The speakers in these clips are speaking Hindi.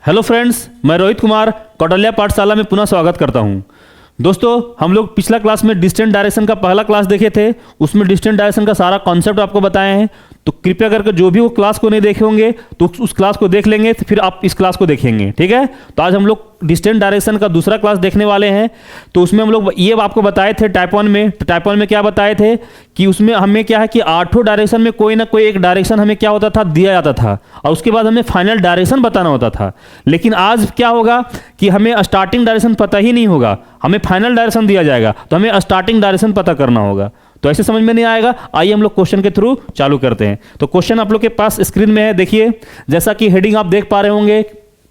हेलो फ्रेंड्स, मैं रोहित कुमार कौटल्या पाठशाला में पुनः स्वागत करता हूं। दोस्तों, हम लोग पिछला क्लास में डिस्टेंट डायरेक्शन का पहला क्लास देखे थे। उसमें डिस्टेंट डायरेक्शन का सारा कॉन्सेप्ट आपको बताए हैं। तो कृपया करके जो भी वो क्लास को नहीं देखे होंगे तो उस क्लास को देख लेंगे, तो फिर आप इस क्लास को देखेंगे। ठीक है, तो आज हम लोग डिस्टेंट डायरेक्शन का दूसरा क्लास देखने वाले हैं। तो उसमें हम लोग ये आपको बताए थे टाइप 1 में। तो टाइप 1 में क्या बताए थे कि उसमें हमें क्या है कि आठों डायरेक्शन में कोई ना कोई एक डायरेक्शन हमें क्या होता था, दिया जाता था, और उसके बाद हमें फाइनल डायरेक्शन बताना होता था। लेकिन आज क्या होगा कि हमें स्टार्टिंग डायरेक्शन पता ही नहीं होगा, हमें फाइनल डायरेक्शन दिया जाएगा, तो हमें स्टार्टिंग डायरेक्शन पता करना होगा। तो ऐसे समझ में नहीं आएगा। आइए हम लोग क्वेश्चन के थ्रू चालू करते हैं। तो क्वेश्चन आप लोग के पास स्क्रीन में है, देखिए। जैसा कि हेडिंग आप देख पा रहे होंगे,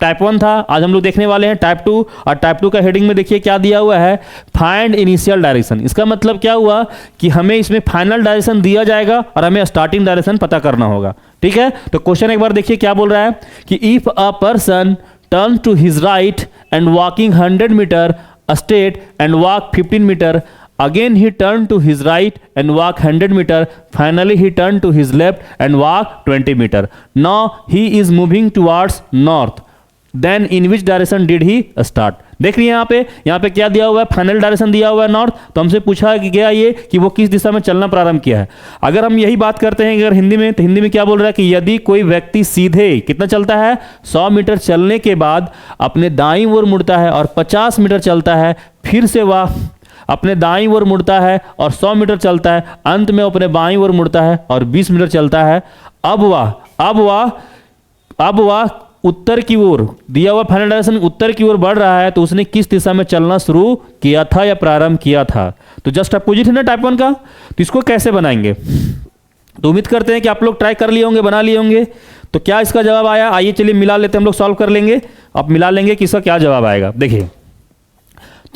टाइप 1 था, आज हम लोग देखने वाले हैं टाइप 2। और टाइप 2 का हेडिंग में देखिए क्या दिया हुआ है, फाइंड इनिशियल डायरेक्शन। इसका मतलब क्या हुआ कि हमें इसमें फाइनल डायरेक्शन दिया जाएगा और हमें स्टार्टिंग डायरेक्शन पता करना होगा। ठीक है, तो क्वेश्चन एक बार देखिए क्या बोल रहा है कि if a person turn to his right and walking 100 meter straight and walk 15 meter, again he turned to his right and walk 100 meter, finally he turned to his left and walk 20 meter. Now he is moving towards north, then in which direction did he start? देख रही हैं यहाँ पे क्या दिया हुआ है, फाइनल डायरेक्शन दिया हुआ है नॉर्थ। तो हमसे पूछा कि क्या ये कि वो किस दिशा में चलना प्रारंभ किया है। अगर हम यही बात करते हैं अगर हिंदी में, तो हिंदी में क्या बोल रहा है कि यदि कोई व्यक्ति सीधे कितना चलता है, 100 मीटर चलने के बाद अपने दाईं ओर मुड़ता है और 50 मीटर चलता है, फिर से वह अपने दाईं ओर मुड़ता है और 100 मीटर चलता है, अंत में अपने बाईं ओर मुड़ता है और 20 मीटर चलता है। अब वह उत्तर की ओर, दिया हुआ फाइनल डायरेक्शन उत्तर की ओर बढ़ रहा है, तो उसने किस दिशा में चलना शुरू किया था या प्रारंभ किया था। तो जस्ट अपोजिट है ना टाइप 1 का। तो इसको कैसे बनाएंगे, तो उम्मीद करते हैं कि आप लोग ट्राई कर लिए होंगे, बना लिए होंगे। तो क्या इसका जवाब आया, आइए चलिए मिला लेते हैं, हम लोग सॉल्व कर लेंगे। आप मिला लेंगे कि इसका क्या जवाब आएगा। देखिए,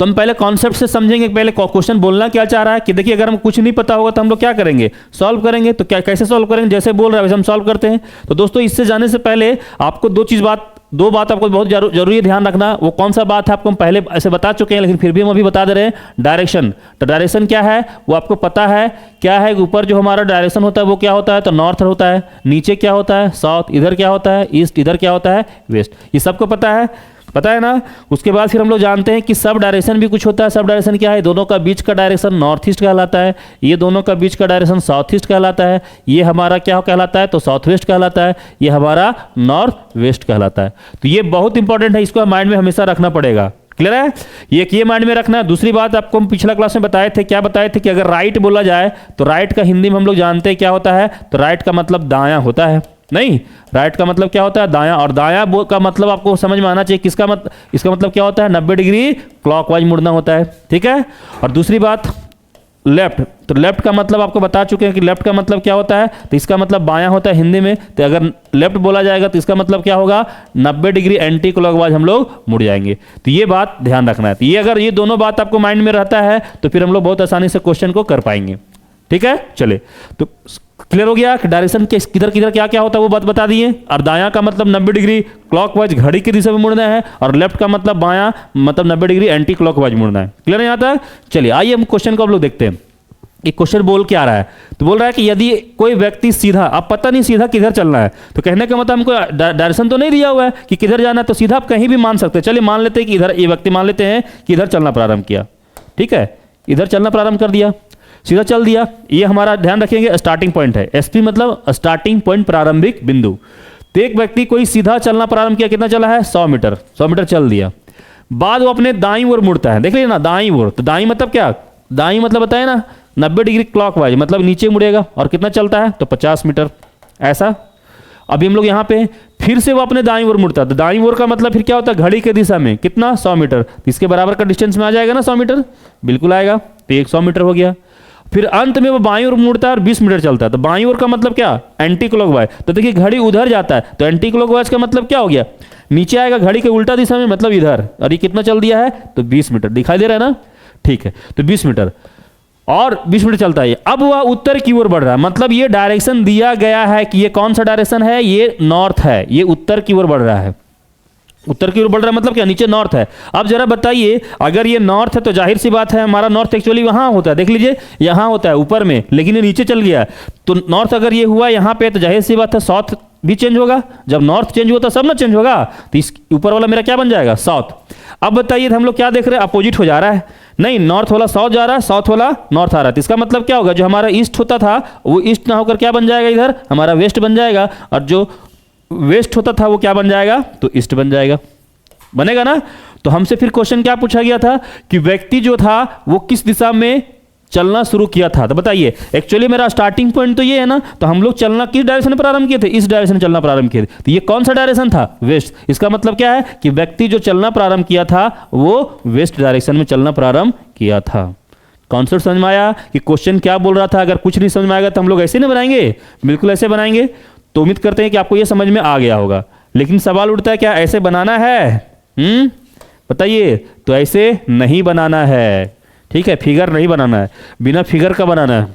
तो हम पहले कॉन्सेप्ट से समझेंगे, पहले क्वेश्चन बोलना क्या चाह रहा है। कि देखिए, अगर हम कुछ नहीं पता होगा तो हम लोग क्या करेंगे, सॉल्व करेंगे। तो क्या कैसे सॉल्व करेंगे, जैसे बोल रहा है वैसे हम सॉल्व करते हैं। तो दोस्तों, इससे जाने से पहले आपको दो बात आपको बहुत जरूरी है ध्यान रखना। वो कौन सा बात है, आपको हम पहले ऐसे बता चुके हैं, लेकिन फिर भी हम अभी बता दे रहे हैं। डायरेक्शन, तो डायरेक्शन क्या है वो आपको पता है। क्या है, ऊपर जो हमारा डायरेक्शन होता है वो क्या होता है, तो नॉर्थ होता है। नीचे क्या होता है, साउथ। इधर क्या होता है, ईस्ट। इधर क्या होता है, वेस्ट। ये सबको पता है ना। उसके बाद फिर हम लोग जानते हैं कि सब डायरेक्शन भी कुछ होता है। सब डायरेक्शन क्या है, दोनों का बीच का डायरेक्शन नॉर्थ ईस्ट कहलाता है। ये दोनों का बीच का डायरेक्शन साउथ ईस्ट कहलाता है। ये हमारा क्या कहलाता है, तो साउथ वेस्ट कहलाता है। ये हमारा नॉर्थ वेस्ट कहलाता है। तो ये बहुत इंपॉर्टेंट है, इसको माइंड में हमेशा रखना पड़ेगा। क्लियर है, ये माइंड में रखना है। दूसरी बात आपको हम पिछला क्लास में बताए थे, क्या बताए थे कि अगर राइट बोला जाए तो राइट का हिंदी में हम लोग जानते हैं क्या होता है, तो राइट का मतलब दायां होता है। नहीं, राइट का मतलब क्या होता है, दायां। और दायां का मतलब आपको समझ में आना चाहिए किसका इसका मतलब क्या होता है, 90 डिग्री क्लॉकवाइज मुड़ना होता है। ठीक है, और दूसरी बात लेफ्ट, तो लेफ्ट का मतलब आपको बता चुके हैं कि लेफ्ट का मतलब क्या होता है, तो इसका मतलब बायां होता है हिंदी में। तो अगर लेफ्ट बोला जाएगा तो इसका मतलब क्या होगा, 90 डिग्री एंटी क्लॉकवाइज हम लोग मुड़ जाएंगे। तो ये बात ध्यान रखना है। तो ये अगर ये दोनों बात आपको माइंड में रहता है तो फिर हम लोग बहुत आसानी से क्वेश्चन को कर पाएंगे। ठीक है, चले तो क्लियर हो गया कि डायरेक्शन के किधर किधर क्या क्या होता है वो बात बता दिए। और दायां का मतलब 90 डिग्री क्लॉकवाइज घड़ी की दिशा में मुड़ना है, और लेफ्ट का मतलब बायां मतलब 90 डिग्री एंटी क्लॉकवाइज मुड़ना है। क्लियर है यहाँ तक। चलिए आइए हम क्वेश्चन को हम लोग देखते हैं। एक क्वेश्चन बोल के आ रहा है, तो बोल रहा है कि यदि कोई व्यक्ति सीधा, अब पता नहीं सीधा किधर चलना है, तो कहने का मतलब हमको डायरेक्शन तो नहीं दिया हुआ है कि किधर जाना है, तो सीधा आप कहीं भी मान सकते हैं। चलिए मान लेते हैं कि इधर, ये व्यक्ति मान लेते हैं कि इधर चलना प्रारंभ किया। ठीक है, इधर चलना प्रारंभ कर दिया, सीधा चल दिया। ये हमारा ध्यान रखेंगे स्टार्टिंग पॉइंट है। एसपी मतलब स्टार्टिंग पॉइंट, प्रारंभिक बिंदु। तो एक व्यक्ति कोई सीधा चलना प्रारंभ किया, कितना चला है, 100 मीटर। 100 मीटर चल दिया, बाद वो अपने दाईं ओर मुड़ता है। देख लीजिए ना, दाईं ओर, तो दाईं मतलब क्या, दाईं मतलब बताए ना 90 डिग्री क्लॉकवाइज, मतलब नीचे मुड़ेगा। और कितना चलता है, तो 50 मीटर ऐसा। अभी हम लोग यहाँ पे फिर से वो अपने दाईं ओर मुड़ता है। तो दाईं ओर का मतलब फिर क्या होता है, घड़ी के दिशा में कितना, 100 मीटर। तो इसके बराबर का डिस्टेंस में आ जाएगा ना 100 मीटर, बिल्कुल आएगा। तो 100 मीटर हो गया। फिर अंत में वो बाईं ओर मुड़ता है और 20 मीटर चलता है। तो बाईं ओर का मतलब क्या, एंटी क्लॉकवाइज। तो देखिए घड़ी उधर जाता है, तो एंटी क्लॉकवाइज का मतलब क्या हो गया, नीचे आएगा घड़ी के उल्टा दिशा में, मतलब इधर। और ये कितना चल दिया है, तो 20 मीटर। दिखाई दे रहा है ना, ठीक है। तो 20 मीटर और 20 मीटर चलता है। अब वह उत्तर की ओर बढ़ रहा है, मतलब ये डायरेक्शन दिया गया है कि ये कौन सा डायरेक्शन है, ये नॉर्थ है, ये उत्तर की ओर बढ़ रहा है। उत्तर की ओर बढ़ रहा है मतलब क्या, नीचे नॉर्थ है। अब जरा बताइए, अगर ये नॉर्थ है तो जाहिर सी बात है हमारा नॉर्थ एक्चुअली वहां होता है। देख लीजिए यहाँ होता है ऊपर में, लेकिन ये नीचे चल गया। तो नॉर्थ अगर ये हुआ यहाँ पे, तो जाहिर सी बात है साउथ भी चेंज होगा, जब नॉर्थ चेंज हुआ तो सब ना चेंज होगा, तो इस ऊपर वाला मेरा क्या बन जाएगा, साउथ। अब बताइए हम लोग क्या देख रहे हैं, अपोजिट हो जा रहा है, नहीं नॉर्थ वाला साउथ जा रहा है, साउथ वाला नॉर्थ आ रहा है, तो इसका मतलब क्या होगा, जो हमारा ईस्ट होता था वो ईस्ट ना होकर क्या बन जाएगा, इधर हमारा वेस्ट बन जाएगा, और जो वेस्ट होता था वो क्या बन जाएगा, तो ईस्ट बन जाएगा, बनेगा ना। तो हमसे फिर क्वेश्चन क्या पूछा गया था कि व्यक्ति जो था वो किस दिशा में चलना शुरू किया था, तो बताइए एक्चुअली मेरा स्टार्टिंग पॉइंट तो ये है ना, तो हम लोग चलना किस डायरेक्शन में प्रारंभ किए थे, इस डायरेक्शन में चलना प्रारंभ किए थे, तो ये कौन सा डायरेक्शन था, वेस्ट। इसका मतलब क्या है कि व्यक्ति जो चलना प्रारंभ किया था वो वेस्ट डायरेक्शन में चलना प्रारंभ किया था। कॉन्सेप्ट समझ में आया कि क्वेश्चन क्या बोल रहा था। अगर कुछ नहीं समझ में आएगा तो हम लोग ऐसे नहीं बनाएंगे, बिल्कुल ऐसे बनाएंगे। तो उम्मीद करते हैं कि आपको ये समझ में आ गया होगा, लेकिन सवाल उठता है क्या ऐसे बनाना है, बताइए। तो ऐसे नहीं बनाना है, ठीक है, फिगर नहीं बनाना है, बिना फिगर का बनाना है,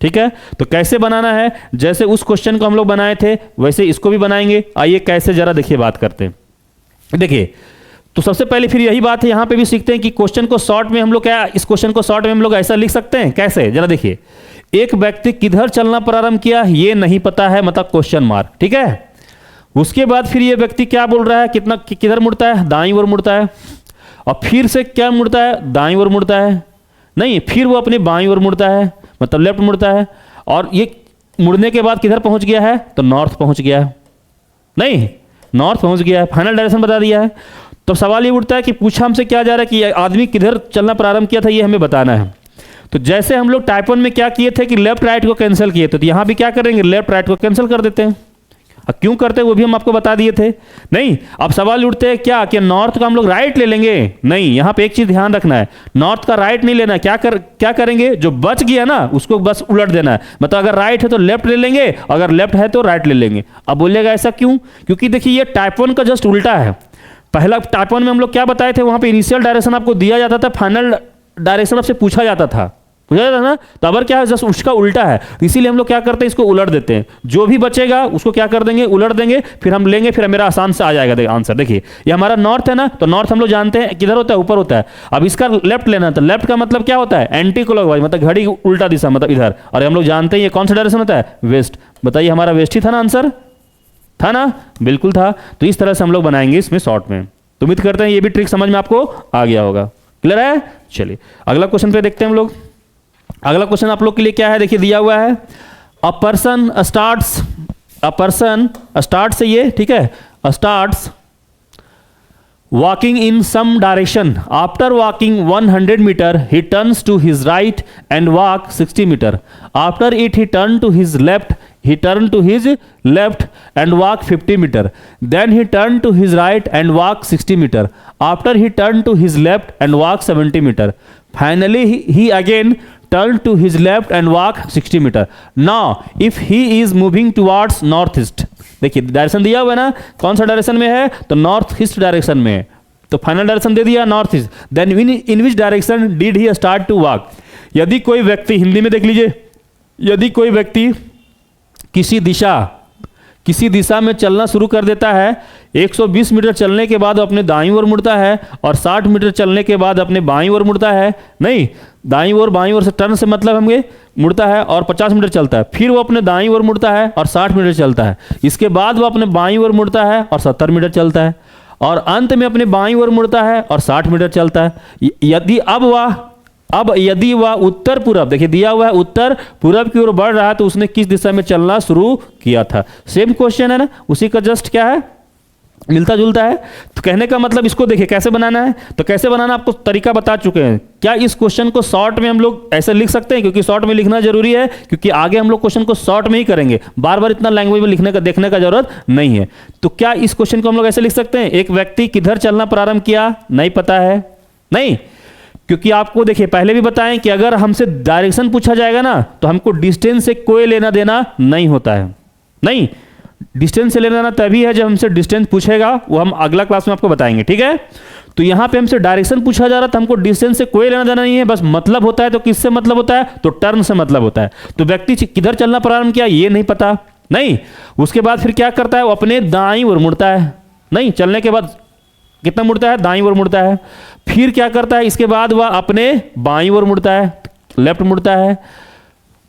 ठीक है। तो कैसे बनाना है, जैसे उस क्वेश्चन को हम लोग बनाए थे वैसे इसको भी बनाएंगे। आइए कैसे जरा देखिए बात करते हैं। देखिए तो सबसे पहले फिर यही बात है, यहां पे भी सीखते हैं कि क्वेश्चन को शॉर्ट में हम लोग क्या, इस क्वेश्चन को शॉर्ट में हम लोग ऐसा लिख सकते हैं, कैसे जरा देखिए। एक व्यक्ति किधर चलना प्रारंभ किया ये नहीं पता है, मतलब क्वेश्चन मार्क, ठीक है। उसके बाद फिर ये व्यक्ति क्या बोल रहा है, कितना किधर मुड़ता है, दाईं ओर मुड़ता है, और फिर से क्या मुड़ता है, दाईं ओर मुड़ता है, नहीं फिर वो अपने बाईं ओर मुड़ता है, मतलब लेफ्ट मुड़ता है, और ये मुड़ने के बाद किधर पहुंच गया है, तो नॉर्थ पहुंच गया है, नहीं नॉर्थ पहुंच गया है, फाइनल डायरेक्शन बता दिया है। तो सवाल ये उठता है कि पूछा हमसे क्या जा रहा है कि आदमी किधर चलना प्रारंभ किया था, ये हमें बताना है। तो जैसे हम लोग टाइप 1 में क्या किए थे कि लेफ्ट राइट को कैंसिल किए थे, तो यहां भी क्या करेंगे, लेफ्ट राइट को कैंसिल कर देते हैं। क्यों करते हैं वो भी हम आपको बता दिए थे। नहीं अब सवाल उठते हैं क्या कि नॉर्थ का हम लोग राइट ले लेंगे, नहीं यहां पे एक चीज ध्यान रखना है, नॉर्थ का राइट नहीं लेना। क्या करेंगे, जो बच गया ना उसको बस उलट देना है, मतलब अगर राइट है तो लेफ्ट ले लेंगे, अगर लेफ्ट है तो राइट ले लेंगे। अब बोलिएगा ऐसा क्यों, क्योंकि देखिए ये टाइप 1 का जस्ट उल्टा है। पहला टाइप 1 में हम लोग क्या बताए थे, वहां पे इनिशियल डायरेक्शन आपको दिया जाता था, फाइनल डायरेक्शन आपसे पूछा जाता था, पूछा जाता ना। तो अब क्या है, जस्ट उसका उल्टा है, इसीलिए हम लोग क्या करते हैं, इसको उलट देते हैं। जो भी बचेगा उसको क्या कर देंगे, उलट देंगे, फिर हम लेंगे, फिर मेरा आसान से आ जाएगा आंसर। देखिए ये हमारा नॉर्थ है ना, तो नॉर्थ हम लोग जानते हैं किधर होता है, ऊपर होता है। अब इसका लेफ्ट लेना, तो लेफ्ट का मतलब क्या होता है, एंटी क्लॉकवाइज, मतलब घड़ी उल्टा दिशा, मतलब इधर। और हम लोग जानते हैं ये कौन सा डायरेक्शन होता है, वेस्ट। बताइए हमारा वेस्ट ही था ना, आंसर था ना, बिल्कुल था। तो इस तरह से हम लोग बनाएंगे इसमें शॉर्ट में। तो उम्मीद करते हैं ये भी ट्रिक समझ में आपको आ गया होगा, क्लियर है। चलिए अगला क्वेश्चन पे देखते हैं हम लोग। अगला क्वेश्चन आप लोग के लिए क्या है, देखिए दिया हुआ है, अ पर्सन स्टार्ट्स ये, ठीक है, starts walking in some direction. After walking 100 meter, he turns to his right and walk 60 meter. After it, he turned to his left. He turned to his left and walk 50 meter. Then he turned to his right and walk 60 meter. After he turned to his left and walk 70 meter. Finally, he again turned to his left and walk 60 meter. Now, if he is moving towards northeast, देखिए डायरेक्शन दिया हुआ है ना, कौन सा डायरेक्शन में है, तो नॉर्थ ईस्ट डायरेक्शन में है, तो फाइनल डायरेक्शन दे दिया north east. Then in which direction did he start to walk. यदि कोई व्यक्ति, हिंदी में देख लीजिए, यदि कोई व्यक्ति किसी दिशा में चलना शुरू कर देता है, 120 मीटर चलने के बाद अपने दाईं ओर मुड़ता है, और 60 मीटर चलने के बाद अपने बाईं ओर मुड़ता है, नहीं दाईं ओर बाईं ओर से टर्न से मतलब हमें मुड़ता है, और 50 मीटर चलता है, फिर वो अपने दाईं ओर मुड़ता है और 60 मीटर चलता है, इसके बाद वो अपने बाईं ओर मुड़ता है और 70 मीटर चलता है, और अंत में अपने बाईं ओर मुड़ता है और 60 मीटर चलता है। यदि वह उत्तर पूरब, देखिए दिया हुआ है उत्तर पूरब की ओर बढ़ रहा है, तो उसने किस दिशा में चलना शुरू किया था। सेम क्वेश्चन है ना, उसी का जस्ट क्या है, मिलता जुलता है। तो कहने का मतलब इसको देखिए कैसे बनाना है, तो कैसे बनाना आपको तरीका बता चुके हैं। क्या इस क्वेश्चन को शॉर्ट में हम लोग ऐसे लिख सकते हैं, क्योंकि शॉर्ट में लिखना जरूरी है, क्योंकि आगे हम लोग क्वेश्चन को शॉर्ट में ही करेंगे, बार बार इतना लैंग्वेज में लिखने का देखने का जरूरत नहीं है। तो क्या इस क्वेश्चन को हम लोग ऐसे लिख सकते हैं, एक व्यक्ति किधर चलना प्रारंभ किया, नहीं पता है, नहीं, क्योंकि आपको देखिए पहले भी बताएं कि अगर हमसे डायरेक्शन पूछा जाएगा ना, तो हमको डिस्टेंस से कोई लेना देना नहीं होता है। नहीं, डिस्टेंस से लेना देना तभी है जब हमसे डिस्टेंस पूछेगा, वो हम अगला क्लास में आपको बताएंगे, ठीक है। तो यहां पे हमसे डायरेक्शन पूछा जा रहा था, हमको डिस्टेंस से कोई लेना देना नहीं है, बस मतलब होता है। तो किससे मतलब होता है, तो टर्न से मतलब होता है। तो व्यक्ति किधर चलना प्रारंभ किया ये नहीं पता, नहीं, उसके बाद फिर क्या करता है, वो अपने दाईं ओर मुड़ता है, नहीं चलने के बाद कितना मुड़ता है, दाईं ओर मुड़ता है। फिर क्या करता है, इसके बाद वह अपने बाईं ओर मुड़ता है, लेफ्ट मुड़ता है,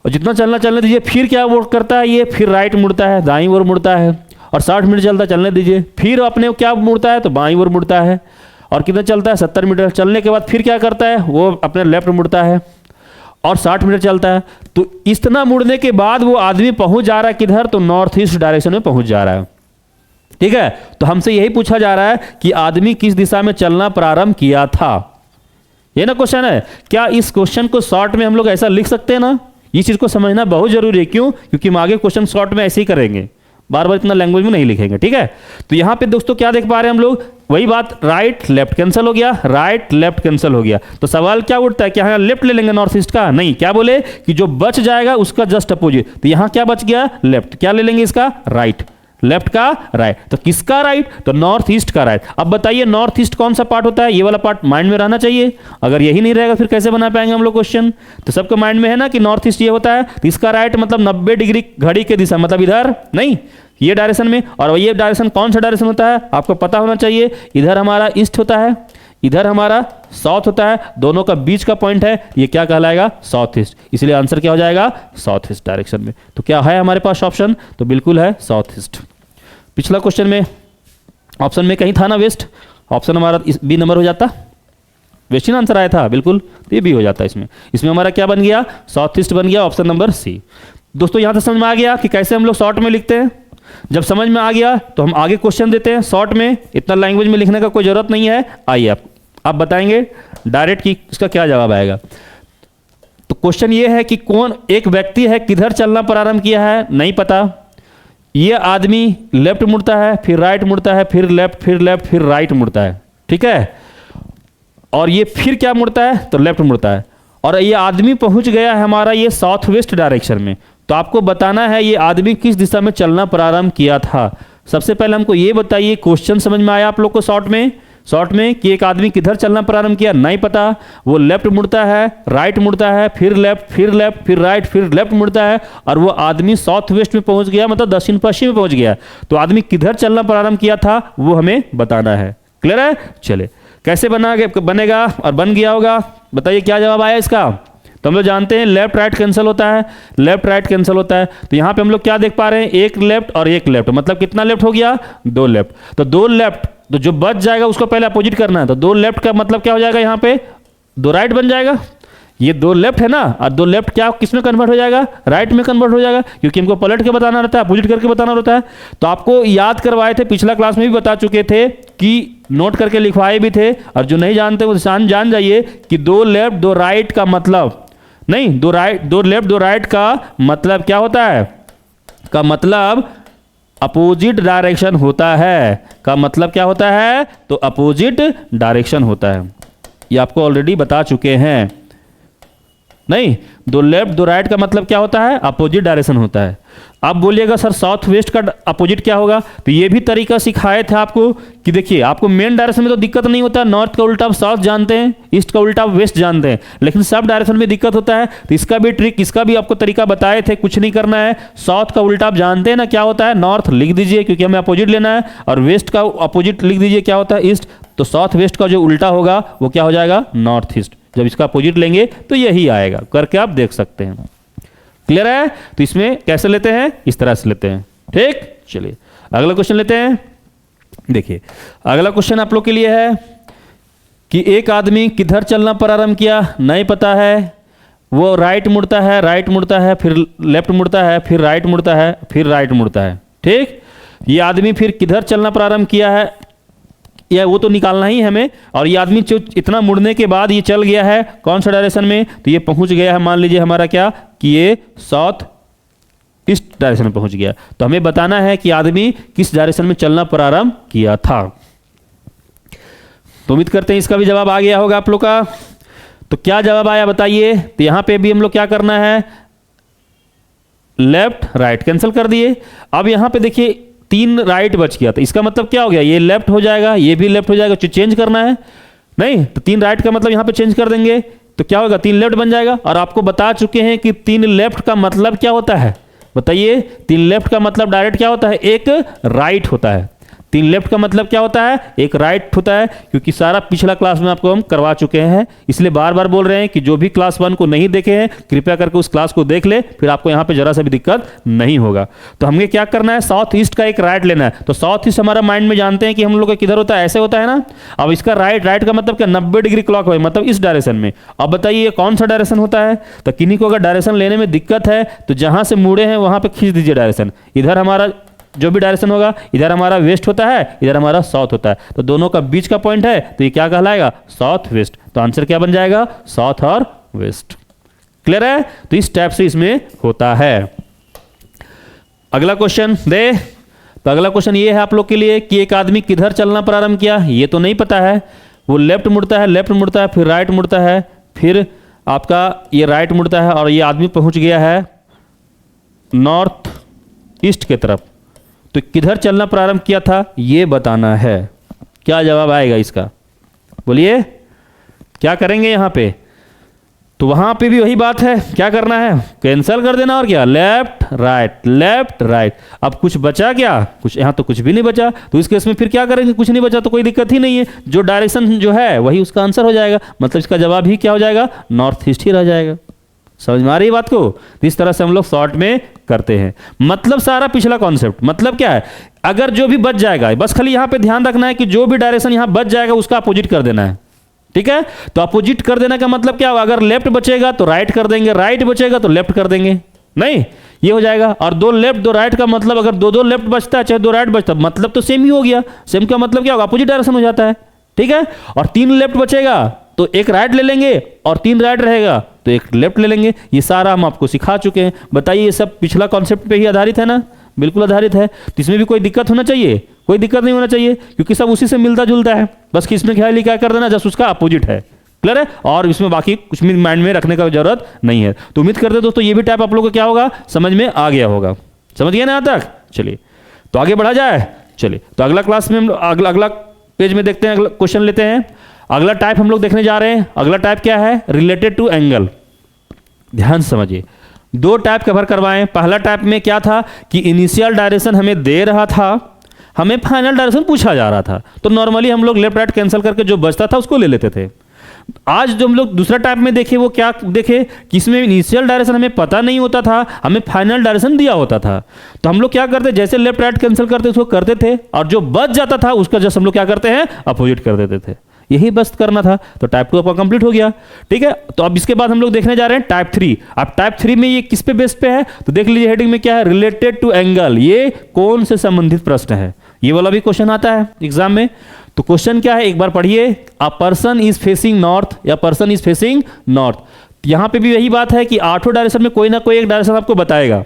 और जितना चलना चलने दीजिए। फिर क्या वो करता है, ये फिर राइट मुड़ता है, दाईं ओर मुड़ता है, और 60 मीटर चलता है, चलने दीजिए। फिर अपने क्या मुड़ता है, तो बाईं ओर मुड़ता है। और कितना चलता है, 70 मीटर। चलने के बाद फिर क्या करता है, वो अपने लेफ्ट मुड़ता है और 60 मीटर चलता है। तो इतना मुड़ने के बाद वो आदमी पहुंच जा रहा है किधर, तो नॉर्थ ईस्ट डायरेक्शन में पहुंच जा रहा है। ठीक है, तो हमसे यही पूछा जा रहा है कि आदमी किस दिशा में चलना प्रारंभ किया था। ये ना क्वेश्चन है। क्या इस क्वेश्चन को शॉर्ट में हम लोग ऐसा लिख सकते हैं ना? इस चीज को समझना बहुत जरूरी है। क्यों? क्योंकि हम आगे क्वेश्चन शॉर्ट में ऐसे ही करेंगे, बार बार इतना लैंग्वेज में नहीं लिखेंगे। ठीक है, तो यहां पे दोस्तों क्या देख पा रहे हैं हम लोग, वही बात, राइट लेफ्ट कैंसिल हो गया, राइट लेफ्ट कैंसिल हो गया। तो सवाल क्या उठता है, क्या यहाँ लेफ्ट ले लेंगे नॉर्थ ईस्ट का? नहीं, क्या बोले कि जो बच जाएगा उसका जस्ट अपोजिट। तो यहां क्या बच गया, लेफ्ट। क्या ले लेंगे इसका, राइट। लेफ्ट का राइट, तो किसका राइट, तो नॉर्थ ईस्ट का राइट। अब बताइए नॉर्थ ईस्ट कौन सा पार्ट होता है, ये वाला पार्ट माइंड में रहना चाहिए। अगर यही नहीं रहेगा फिर कैसे बना पाएंगे हम लोग क्वेश्चन। तो सबके माइंड में है ना कि नॉर्थ ईस्ट ये होता है। तो इसका राइट मतलब 90 डिग्री घड़ी के दिशा, मतलब इधर नहीं, ये डायरेक्शन में। और ये डायरेक्शन कौन सा डायरेक्शन होता है, आपको पता होना चाहिए। इधर हमारा ईस्ट होता है, इधर हमारा साउथ होता है, दोनों का बीच का पॉइंट है, ये क्या कहलाएगा, साउथ ईस्ट। इसलिए आंसर क्या हो जाएगा, साउथ ईस्ट डायरेक्शन में। तो क्या है हमारे पास ऑप्शन, तो बिल्कुल है साउथ ईस्ट। पिछला क्वेश्चन में ऑप्शन में कहीं था ना वेस्ट, ऑप्शन हमारा बी नंबर हो जाता, वेस्ट ही आंसर आया था बिल्कुल, तो ये भी हो जाता इसमें। इसमें हमारा क्या बन गया, साउथ ईस्ट बन गया, ऑप्शन नंबर सी। दोस्तों यहां से समझ में आ गया कि कैसे हम लोग शॉर्ट में लिखते हैं। जब समझ में आ गया तो हम आगे क्वेश्चन देते हैं शॉर्ट में, इतना लैंग्वेज में लिखने का कोई जरूरत नहीं है। आइए आप बताएंगे डायरेक्ट कि इसका क्या जवाब आएगा। तो क्वेश्चन ये है कि कौन एक व्यक्ति है, किधर चलना प्रारंभ किया है, नहीं पता। ये आदमी लेफ्ट मुड़ता है, फिर राइट मुड़ता है, फिर लेफ्ट, फिर लेफ्ट, फिर राइट मुड़ता है। ठीक है, और ये फिर क्या मुड़ता है, तो लेफ्ट मुड़ता है। और ये आदमी पहुंच गया है हमारा ये साउथ वेस्ट डायरेक्शन में। तो आपको बताना है ये आदमी किस दिशा में चलना प्रारंभ किया था। सबसे पहले हमको ये बताइए, क्वेश्चन समझ में आया आप लोग को शॉर्ट में कि एक आदमी किधर चलना प्रारंभ किया, नहीं पता। वो लेफ्ट मुड़ता है, राइट मुड़ता है, फिर लेफ्ट, फिर लेफ्ट, फिर राइट, फिर लेफ्ट मुड़ता है, और वो आदमी साउथ वेस्ट में पहुंच गया, मतलब दक्षिण पश्चिम में पहुंच गया। तो आदमी किधर चलना प्रारंभ किया था वो हमें बताना है। क्लियर है? चले कैसे बनेगा और बन गया होगा, बताइए क्या जवाब आया इसका। तो हम लोग जानते हैं लेफ्ट राइट कैंसिल होता है, लेफ्ट राइट कैंसिल होता है। तो यहां पे हम लोग क्या देख पा रहे हैं, एक लेफ्ट और एक लेफ्ट, मतलब कितना लेफ्ट हो गया, 2 लेफ्ट। तो 2 लेफ्ट, तो जो बच जाएगा उसको पहले अपोजिट करना है। तो 2 लेफ्ट का मतलब क्या हो जाएगा, यहाँ पे 2 राइट बन जाएगा। ये 2 लेफ्ट है ना, और 2 लेफ्ट क्या किस में कन्वर्ट हो जाएगा, राइट में कन्वर्ट हो जाएगा, क्योंकि हमको पलट के बताना रहता है, अपोजिट करके बताना रहता है। तो आपको याद करवाए थे, पिछला क्लास में भी बता चुके थे कि नोट करके लिखवाए भी थे, और जो नहीं जानते वो जान जाइए कि 2 लेफ्ट 2 राइट का मतलब नहीं, 2 लेफ्ट 2 राइट का मतलब क्या होता है, का मतलब अपोजिट डायरेक्शन होता है। का मतलब क्या होता है, तो अपोजिट डायरेक्शन होता है। ये आपको ऑलरेडी बता चुके हैं। नहीं, 2 लेफ्ट 2 राइट का मतलब क्या होता है, अपोजिट डायरेक्शन होता है। आप बोलिएगा सर साउथ वेस्ट का अपोजिट क्या होगा, तो ये भी तरीका सिखाए थे आपको कि देखिए आपको मेन डायरेक्शन में तो दिक्कत नहीं होता, नॉर्थ का उल्टा आप साउथ जानते हैं, ईस्ट का उल्टा आप वेस्ट जानते हैं, लेकिन सब डायरेक्शन में दिक्कत होता है। तो इसका भी ट्रिक, इसका भी आपको तरीका बताए थे, कुछ नहीं करना है। साउथ का उल्टा आप जानते हैं ना क्या होता है, नॉर्थ लिख दीजिए क्योंकि हमें अपोजिट लेना है, और वेस्ट का अपोजिट लिख दीजिए क्या होता है, ईस्ट। तो साउथ वेस्ट का जो उल्टा होगा वो क्या हो जाएगा, नॉर्थ ईस्ट। जब इसका अपोजिट लेंगे तो यही आएगा, करके आप देख सकते हैं। क्लियर है? तो इसमें कैसे लेते हैं, इस तरह से लेते हैं। ठीक, चलिए अगला क्वेश्चन लेते हैं। देखिए अगला क्वेश्चन आप लोग के लिए है कि एक आदमी किधर चलना प्रारंभ किया, नहीं पता है। वो राइट मुड़ता है, राइट मुड़ता है, फिर लेफ्ट मुड़ता है, फिर राइट मुड़ता है, फिर राइट मुड़ता है। ठीक, ये आदमी फिर किधर चलना प्रारंभ किया है, या वो तो निकालना ही हमें। और ये आदमी जो इतना मुड़ने के बाद ये चल गया है कौन सा डायरेक्शन में, तो ये पहुंच गया है, मान लीजिए हमारा क्या, कि ये साउथ ईस्ट डायरेक्शन में पहुंच गया। तो हमें बताना है कि आदमी किस डायरेक्शन में चलना प्रारंभ किया था। तो उम्मीद करते हैं इसका भी जवाब आ गया होगा आप लोग का। तो क्या जवाब आया बताइए। तो यहां पे भी हम लोग क्या करना है, लेफ्ट राइट कैंसिल कर दिए। अब यहां पे देखिए 3 राइट बच गया, तो इसका मतलब क्या हो गया, ये लेफ्ट हो जाएगा, ये भी लेफ्ट हो जाएगा। चेंज करना है नहीं, तो 3 राइट का मतलब यहां पे चेंज कर देंगे, तो क्या होगा, 3 लेफ्ट बन जाएगा। और आपको बता चुके हैं कि 3 लेफ्ट का मतलब क्या होता है, बताइए। 3 लेफ्ट का मतलब डायरेक्ट क्या होता है, एक राइट होता है। 3 लेफ्ट का मतलब क्या होता है, एक राइट होता है, क्योंकि सारा पिछला क्लास में आपको हम करवा चुके हैं, इसलिए बार बार बोल रहे हैं कि जो भी क्लास 1 को नहीं देखे हैं कृपया करके उस क्लास को देख ले, फिर आपको यहाँ पे जरा सा भी दिक्कत नहीं होगा। तो हमें क्या करना है, साउथ ईस्ट का एक राइट लेना है। तो साउथ ईस्ट हमारा माइंड में जानते हैं कि हम लोग का किधर होता है, ऐसे होता है ना। अब इसका राइट का मतलब क्या, 90 डिग्री क्लॉक मतलब इस डायरेक्शन में। अब बताइए ये कौन सा डायरेक्शन होता है, तो किन्हीं को अगर डायरेक्शन लेने में दिक्कत है तो जहां से मुड़े हैं वहां पे खींच दीजिए डायरेक्शन। इधर हमारा जो भी डायरेक्शन होगा, इधर हमारा वेस्ट होता है, इधर हमारा साउथ होता है, तो दोनों का बीच का पॉइंट है, तो ये क्या कहलाएगा, साउथ वेस्ट। तो आंसर क्या बन जाएगा, साउथ और वेस्ट। क्लियर है, तो इस टाइप से इसमें होता है। अगला क्वेश्चन दे, तो अगला क्वेश्चन ये है आप लोग के लिए कि एक आदमी किधर चलना प्रारंभ किया, ये तो नहीं पता है। वो लेफ्ट मुड़ता है, फिर राइट मुड़ता है, फिर आपका ये राइट मुड़ता है और ये आदमी पहुंच गया है नॉर्थ ईस्ट के तरफ। तो किधर चलना प्रारंभ किया था ये बताना है। क्या जवाब आएगा इसका, बोलिए क्या करेंगे यहाँ पे। तो वहां पे भी वही बात है, क्या करना है, कैंसिल कर देना और क्या, लेफ्ट राइट। अब कुछ बचा क्या, कुछ, यहाँ तो कुछ भी नहीं बचा। तो इस केस में फिर क्या करेंगे, कुछ नहीं बचा तो कोई दिक्कत ही नहीं है, जो डायरेक्शन जो है वही उसका आंसर हो जाएगा। मतलब इसका जवाब ही क्या हो जाएगा, नॉर्थ ईस्ट ही रह जाएगा। समझ में आ रही है बात को। इस तरह से हम लोग शॉर्ट में करते हैं। मतलब सारा पिछला कॉन्सेप्ट मतलब क्या है, अगर जो भी बच जाएगा, बस खाली यहां पे ध्यान रखना है कि जो भी डायरेक्शन यहां बच जाएगा उसका अपोजिट कर देना है। ठीक है, तो अपोजिट कर देने का मतलब क्या होगा, अगर लेफ्ट बचेगा तो राइट कर देंगे, राइट बचेगा तो लेफ्ट कर देंगे, नहीं ये हो जाएगा। और 2 लेफ्ट 2 राइट का मतलब अगर 2 लेफ्ट बचता है चाहे 2 राइट बचता है, मतलब तो सेम ही हो गया। सेम का मतलब क्या होगा, अपोजिट डायरेक्शन हो जाता है। ठीक है, और 3 लेफ्ट बचेगा तो एक राइट ले लेंगे और 3 राइट रहेगा तो एक लेफ्ट ले लेंगे। ये सारा हम आपको सिखा चुके हैं। बताइए ये सब पिछला कॉन्सेप्ट पे ही आधारित है ना, बिल्कुल आधारित है। तो इसमें भी कोई दिक्कत होना चाहिए, कोई दिक्कत नहीं होना चाहिए, क्योंकि सब उसी से मिलता जुलता है। बस कि इसमें ख्याल क्या कर देना, जस्ट उसका अपोजिट है। क्लियर है, और इसमें बाकी कुछ भी माइंड में रखने का जरूरत नहीं है। तो उम्मीद करते दोस्तों ये भी टाइप आप लोगों को क्या होगा, समझ में आ गया होगा। समझ गए ना यहाँ तक। चलिए तो आगे बढ़ा जाए। चलिए तो अगला क्लास में हम अगला पेज में देखते हैं, अगला क्वेश्चन लेते हैं। अगला टाइप हम लोग देखने जा रहे हैं। अगला टाइप क्या है, रिलेटेड टू एंगल। ध्यान से समझिए, 2 टाइप कवर करवाएं। पहला टाइप में क्या था कि इनिशियल डायरेक्शन हमें दे रहा था, हमें फाइनल डायरेक्शन पूछा जा रहा था, तो नॉर्मली हम लोग लेफ्ट राइट कैंसिल करके जो बचता था उसको ले लेते थे। आज जो हम लोग दूसरा टाइप में देखे वो क्या देखे कि इसमें इनिशियल डायरेक्शन हमें पता नहीं होता था, हमें फाइनल डायरेक्शन दिया होता था। तो हम लोग क्या करते, जैसे लेफ्ट राइट कैंसिल करते उसको करते थे, और जो बच जाता था उसका जस्ट हम लोग क्या करते हैं, अपोजिट कर देते थे। यही बस करना था। तो टाइप 2 आपका कंप्लीट हो गया। ठीक है, तो अब इसके बाद हम लोग देखने जा रहे हैं टाइप 3। अब टाइप 3 में ये किस पे बेस पे है, तो देख लीजिए हेडिंग में क्या है, रिलेटेड टू एंगल। ये कौन से संबंधित प्रश्न है, ये वाला भी क्वेश्चन आता है एग्जाम में। तो क्वेश्चन क्या है एक बार पढ़िए, a person is facing north या पर्सन इज फेसिंग नॉर्थ। यहां पे भी यही बात है कि 8 डायरेक्शन में कोई ना कोई एक डायरेक्शन आपको बताएगा।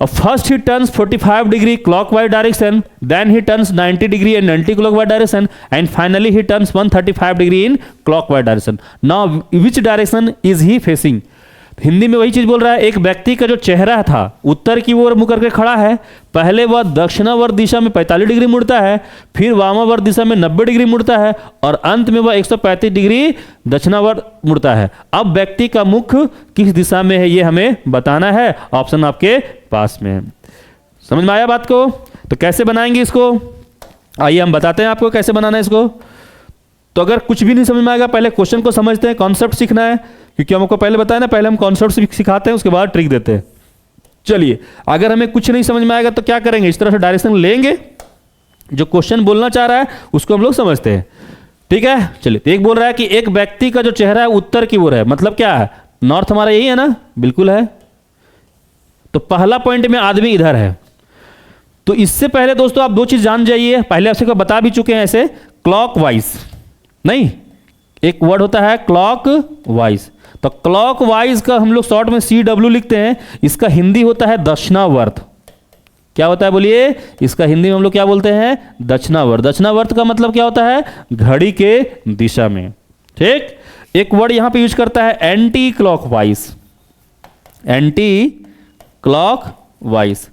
First he turns 45 degree clockwise direction, then he turns 90 degree and 90 clockwise direction, and finally he turns 135 degree in clockwise direction. Now which direction is he facing? Hindi में वही चीज बोल रहा है, एक व्यक्ति का जो चेहरा था उत्तर की ओर मुंह करके खड़ा है। पहले वह दक्षिणावर्त दिशा में 45 डिग्री मुड़ता है, फिर वामावर्त दिशा में 90 डिग्री मुड़ता है, और अंत में वह 135 डिग्री दक्षिणावर्त मुड़ता है। अब व्यक्ति का मुख किस दिशा में है ये हमें बताना है। ऑप्शन आपके पास में है। समझ में आया बात को। तो कैसे बनाएंगे इसको, आइए हम बताते हैं आपको कैसे बनाना है इसको। तो अगर कुछ भी नहीं समझ में आएगा, पहले क्वेश्चन को समझते हैं, कॉन्सेप्ट सीखना है, क्योंकि हमको पहले बताया ना, पहले हम कॉन्सेप्ट सिखाते हैं उसके बाद ट्रिक देते हैं। चलिए, अगर हमें कुछ नहीं समझ में आएगा तो क्या करेंगे, इस तरह से डायरेक्शन लेंगे, जो क्वेश्चन बोलना चाह रहा है उसको हम लोग समझते हैं। ठीक है, चलिए। तो एक बोल रहा है कि एक व्यक्ति का जो चेहरा है उत्तर की ओर है, मतलब क्या है, नॉर्थ हमारा यही है ना, बिल्कुल है। तो पहला पॉइंट में आदमी इधर है। तो इससे पहले दोस्तों आप 2 चीज जान जाइए, पहले आपसे बता भी चुके हैं ऐसे, क्लॉकवाइज नहीं, एक वर्ड होता है क्लॉकवाइज। तो क्लॉकवाइज का हम लोग शॉर्ट में CW लिखते हैं, इसका हिंदी होता है दक्षिणावर्त। क्या होता है बोलिए, इसका हिंदी में हम लोग क्या बोलते हैं, दक्षिणावर्त। दक्षिणावर्त का मतलब क्या होता है, घड़ी के दिशा में। ठीक, एक वर्ड यहां पे यूज करता है एंटी क्लॉकवाइज, एंटी क्लॉकवाइज।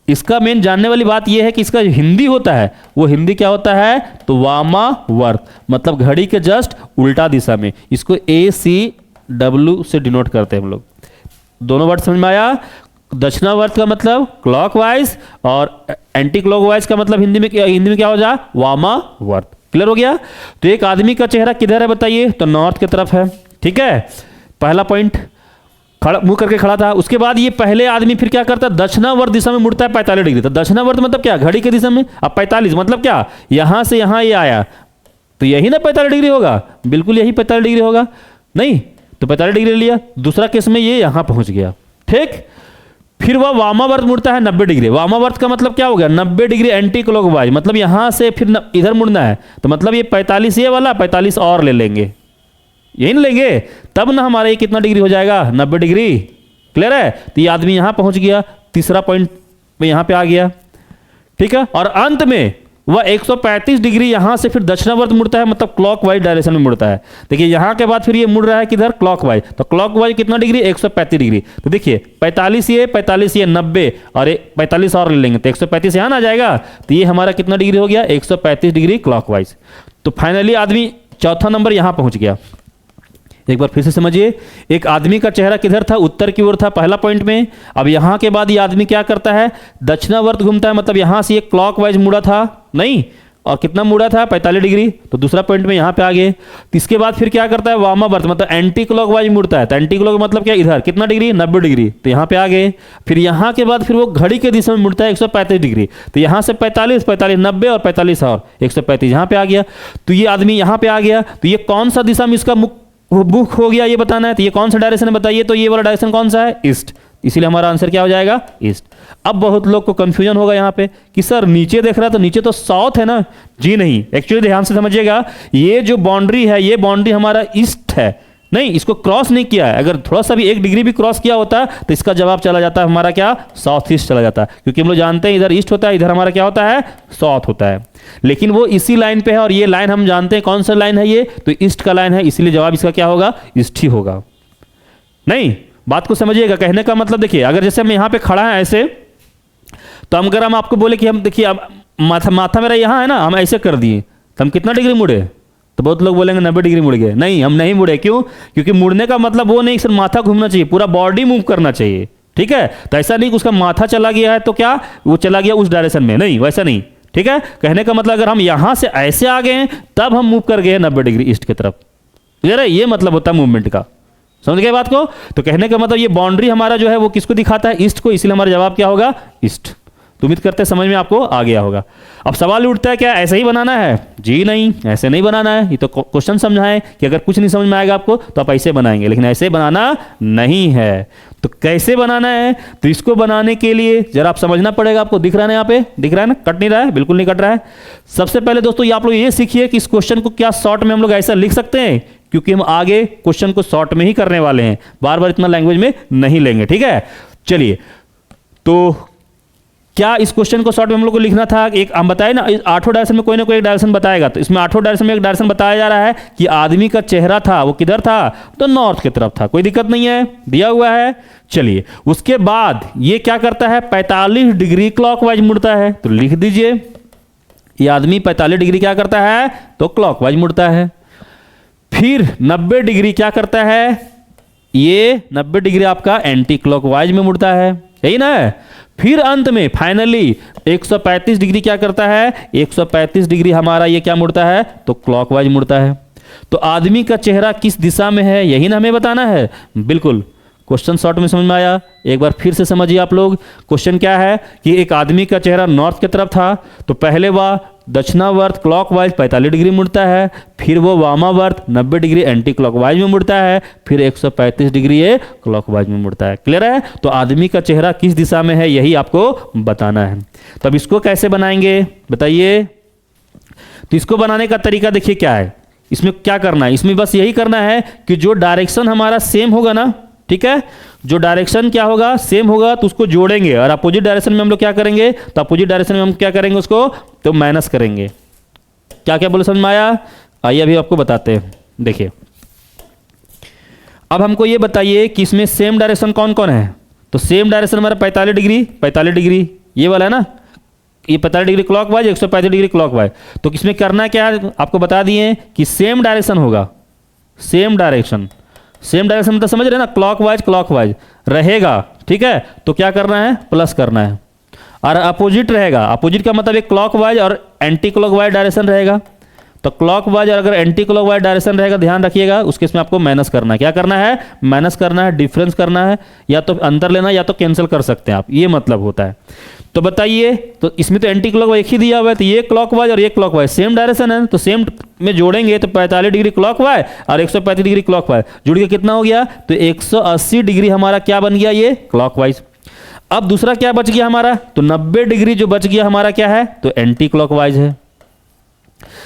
इसका मेन जानने वाली बात यह है कि इसका हिंदी होता है, वो हिंदी क्या होता है, तो वामावर्त, मतलब घड़ी के जस्ट उल्टा दिशा में। इसको ACW से डिनोट करते हैं हम लोग। दोनों वर्ड समझ में आया। दक्षिणावर्त का मतलब क्लॉकवाइज और एंटी क्लॉकवाइज का मतलब हिंदी में क्या हो जाए, वामावर्त। क्लियर हो गया। तो एक आदमी का चेहरा किधर है बताइए, तो नॉर्थ की तरफ है। ठीक है, पहला पॉइंट, खड़ा मुंह करके खड़ा था। उसके बाद ये पहले आदमी फिर क्या करता है, दक्षिणावर्त दिशा में मुड़ता है 45 डिग्री। तो दक्षिणावर्त मतलब क्या, घड़ी की दिशा में। अब 45 मतलब क्या, यहां से यहां ये आया, तो यही ना 45 डिग्री होगा, बिल्कुल यही 45 डिग्री होगा। नहीं तो 45 डिग्री लिया। दूसरा केस में ये यहां पहुंच गया। ठीक, फिर वह वामावर्त मुड़ता है 90 डिग्री। वामावर्त का मतलब क्या हो गया, 90 डिग्री एंटी क्लॉकवाइज, मतलब यहां से फिर इधर मुड़ना है। तो मतलब ये 45 ये वाला, 45 और ले लेंगे, यही ना लेंगे, तब ना हमारा ये कितना डिग्री हो जाएगा, 90 डिग्री। क्लियर है। तो ये आदमी यहां पहुंच गया, तीसरा पॉइंट में यहां पे आ गया। ठीक है, और अंत में वह 135 डिग्री यहां से फिर दक्षिणावर्त मुड़ता है, मतलब क्लॉकवाइज डायरेक्शन में मुड़ता है। देखिए यहां के बाद फिर ये मुड़ रहा है किधर, क्लॉकवाइज। तो क्लॉकवाइज कितना डिग्री, 135 डिग्री। तो देखिए 45 ये 90 और 45 और ले लेंगे तो 135 यहां आ जाएगा। तो ये हमारा कितना डिग्री हो गया, 135 डिग्री क्लॉकवाइज। तो फाइनली आदमी चौथा नंबर यहां पहुंच गया। एक बार फिर से समझिए, एक आदमी का चेहरा किधर था, उत्तर की ओर था पहला पॉइंट में। अब यहां के बाद ये आदमी क्या करता है, दक्षिणावर्त घूमता है, मतलब यहां से ये क्लॉकवाइज मुड़ा था, नहीं, और कितना मुड़ा था, 45 डिग्री। तो दूसरा पॉइंट में यहां पे आ गए। तो इसके बाद फिर क्या करता है, वामावर्त मतलब एंटी क्लॉकवाइज मुड़ता है। तो एंटी क्लॉक मतलब क्या, इधर कितना डिग्री, 90 डिग्री। तो यहां पे आ गए। फिर यहां के बाद फिर वो घड़ी के दिशा में मुड़ता है 135 डिग्री। तो यहां से 45 90 और 45 और 135 यहां पे आ गया। तो ये आदमी यहां पे आ गया। तो ये कौन सा दिशा में इसका मुख हो गया, ये बताना है। तो ये कौन सा डायरेक्शन है बताइए, तो ये वाला डायरेक्शन कौन सा है, ईस्ट। इसीलिए हमारा आंसर क्या हो जाएगा, ईस्ट। अब बहुत लोग को कंफ्यूजन होगा यहाँ पे कि सर नीचे देख रहा है, तो नीचे तो साउथ है ना। जी नहीं, एक्चुअली ध्यान से समझिएगा, ये जो बाउंड्री है, ये बाउंड्री हमारा ईस्ट है, नहीं, इसको क्रॉस नहीं किया है। अगर थोड़ा सा भी 1 डिग्री भी क्रॉस किया होता तो इसका जवाब चला जाता है हमारा क्या, साउथ ईस्ट चला जाता है। क्योंकि हम लोग जानते हैं इधर ईस्ट होता है, इधर हमारा क्या होता है, साउथ होता है। लेकिन वो इसी लाइन पे है, और ये लाइन हम जानते हैं कौन सा लाइन है, ये तो ईस्ट का लाइन है, इसीलिए जवाब इसका क्या होगा, ईस्ट ही होगा। नहीं, बात को समझिएगा। कहने का मतलब देखिए, अगर जैसे हम यहाँ पे खड़ा है ऐसे, तो अगर हम आपको बोले कि हम देखिए अब माथा मेरा यहाँ है ना, हम ऐसे कर दिए, तो हम कितना डिग्री मुड़े, तो बहुत लोग बोलेंगे 90 डिग्री मुड़ गए। नहीं, हम नहीं मुड़े। क्यों? क्योंकि मुड़ने का मतलब वो नहीं सिर्फ माथा घूमना चाहिए, पूरा बॉडी मूव करना चाहिए। ठीक है, तो ऐसा नहीं कि उसका माथा चला गया है तो क्या वो चला गया उस डायरेक्शन में, नहीं, वैसा नहीं। ठीक है, कहने का मतलब अगर हम यहां से ऐसे आ गए हैं तब हम मूव कर गए 90 डिग्री ईस्ट की तरफ। क्लियर है, ये मतलब होता है मूवमेंट का। समझ गए बात को। तो कहने का मतलब ये बाउंड्री हमारा जो है वो किसको दिखाता है, ईस्ट को, इसीलिए हमारा जवाब क्या होगा, ईस्ट। तो उम्मीद करते हैं समझ में आपको आ गया होगा। अब सवाल उठता है क्या ऐसे ही बनाना है, जी नहीं, ऐसे नहीं बनाना है। ये तो क्वेश्चन समझाएं कि अगर कुछ नहीं समझ में आएगा आपको तो आप ऐसे बनाएंगे, लेकिन ऐसे बनाना नहीं है। तो कैसे बनाना है, तो इसको बनाने के लिए जरा आप समझना पड़ेगा। आपको दिख रहा है ना, यहाँ पे दिख रहा है ना, कट नहीं रहा है, बिल्कुल नहीं कट रहा है। सबसे पहले दोस्तों ये आप लोग ये सीखिए कि इस क्वेश्चन को क्या शॉर्ट में हम लोग ऐसा लिख सकते हैं, क्योंकि हम आगे क्वेश्चन को शॉर्ट में ही करने वाले हैं, बार बार इतना लैंग्वेज में नहीं लेंगे। ठीक है, चलिए, तो क्या इस क्वेश्चन को शॉर्ट में हम लोग को लिखना था, एक हम बताए ना, आठों डायरेक्शन में कोई ना कोई एक डायरेक्शन बताएगा। तो इसमें आठों डायरेक्शन में एक डायरेक्शन बताया जा रहा है कि आदमी का चेहरा था वो किधर था, तो नॉर्थ की तरफ था। कोई दिक्कत नहीं है, दिया हुआ है। चलिए, उसके बाद ये क्या करता है, 45 डिग्री क्लॉकवाइज मुड़ता है। तो लिख दीजिए, ये आदमी 45 डिग्री क्या करता है, तो क्लॉकवाइज मुड़ता है। फिर 90 डिग्री क्या करता है, ये 90 डिग्री आपका एंटी क्लॉकवाइज में मुड़ता है, यही ना है। फिर अंत में फाइनली 135 डिग्री क्या करता है, 135 डिग्री हमारा ये क्या मुड़ता है, तो क्लॉकवाइज मुड़ता है। तो आदमी का चेहरा किस दिशा में है, यही ना हमें बताना है। बिल्कुल, क्वेश्चन शॉर्ट में समझ में आया। एक बार फिर से समझिए आप लोग, क्वेश्चन क्या है कि एक आदमी का चेहरा नॉर्थ की तरफ था, तो पहले वह दक्षिणावर्त क्लॉकवाइज 45 डिग्री मुड़ता है, फिर वो वामावर्त 90 डिग्री एंटी क्लॉकवाइज में मुड़ता है, फिर 135 डिग्री ये क्लॉकवाइज में मुड़ता है। क्लियर है। तो आदमी का चेहरा किस दिशा में है यही आपको बताना है। तो अब इसको कैसे बनाएंगे बताइए। तो इसको बनाने का तरीका देखिए क्या है। इसमें क्या करना है, इसमें बस यही करना है कि जो डायरेक्शन हमारा सेम होगा ना, ठीक है, जो डायरेक्शन क्या होगा, सेम होगा, तो उसको जोड़ेंगे। और अपोजिट डायरेक्शन में हम लोग क्या करेंगे, तो अपोजिट डायरेक्शन में हम क्या करेंगे, उसको तो माइनस करेंगे। क्या क्या बोले समझ में आया, आइए अभी आपको बताते हैं। देखिए, अब हमको ये बताइए कि इसमें सेम डायरेक्शन कौन कौन है। तो सेम डायरेक्शन हमारा 45 डिग्री ये वाला है ना, ये 45 डिग्री क्लॉकवाइज, 135 डिग्री क्लॉकवाइज। तो इसमें करना क्या है, आपको बता दिए कि सेम डायरेक्शन होगा। सेम डायरेक्शन मतलब समझ रहे ना, क्लॉकवाइज रहेगा, ठीक है, तो क्या करना है, प्लस करना है। और अपोजिट रहेगा, अपोजिट का मतलब एक क्लॉकवाइज और एंटी क्लॉकवाइज डायरेक्शन रहेगा। तो क्लॉकवाइज और अगर एंटी क्लॉकवाइज डायरेक्शन रहेगा, ध्यान रखिएगा, उसके इसमें आपको माइनस करना है। क्या करना है, माइनस करना है, डिफरेंस करना है, या तो अंतर लेना या तो कैंसिल कर सकते हैं आप, ये मतलब होता है। तो बताइए, तो इसमें तो एंटी क्लॉकवाइज एक ही दिया हुआ है, तो ये क्लॉकवाइज और ये क्लॉकवाइज सेम डायरेक्शन है, तो सेम में जोड़ेंगे तो 45 डिग्री क्लॉकवाइज और 135 डिग्री क्लॉकवाइज जुड़ के कितना हो गया, तो 180 डिग्री हमारा क्या बन गया, ये क्लॉकवाइज। अब दूसरा क्या बच गया हमारा, तो 90 डिग्री जो बच गया हमारा क्या है, तो एंटी क्लॉकवाइज है।